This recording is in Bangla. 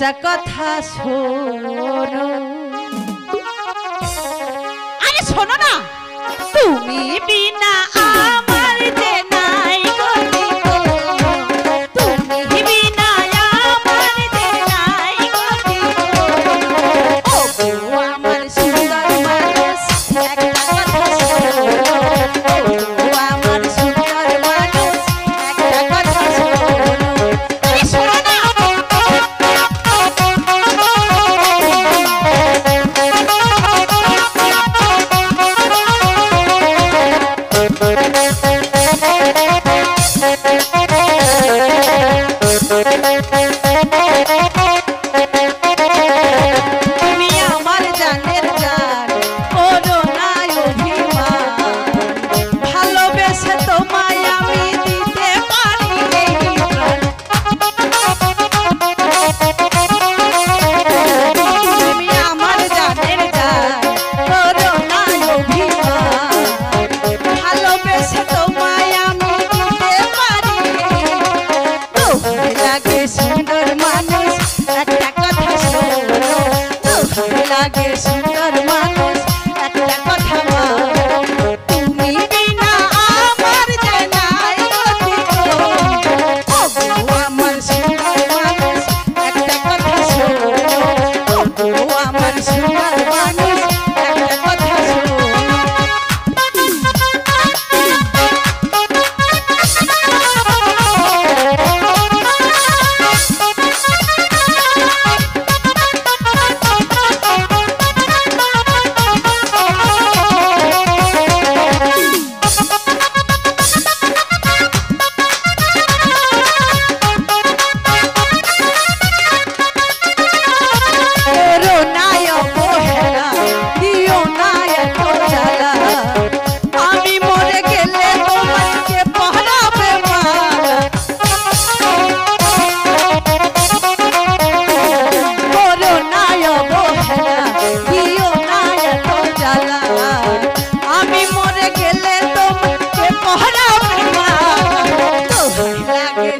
একটা কথা শোনো, আরে শোনো না, তুমি বিনা আমার যে নাই গতি গো, তুমি বিনা আমার যে নাই গতি গো, ও গো আমার সুন্দর মানুষ একটা কথা শোনো, ও গো আমার সুন্দর মানুষ একটা কথা শোনো, আরে শোনো না। তুমি আমার জানের জান, করো না অভিমান, ভালোবেসে তোমায় আমি দিতে পারি এই প্রাণ। তুমি আমার জানের জান, করো না অভিমান, ভালোবেসে তোমায় আমি দিতে পারি। তোমায় লাগে সুন্দর মানুষ একটা কথা শোনো, তোমায় লাগে সুন্দর মানুষ একটা কথা বলো, তুমি বিনা আমার যে নাই গতি গো, ও গো আমার সুন্দর মানুষ একটা কথা শোনো, ও গো আমার সুন্দর মানুষ একটা কথা শোনো। করো না অবহেলা, দিও না এত জ্বালা, আমি মরে গেলে তোমাকে পহরাবে মালা। করো না অবহেলা, দিও না এত জ্বালা, আমি মরে গেলে তোমাকে পহরাবে মালা। তোমায় লাগে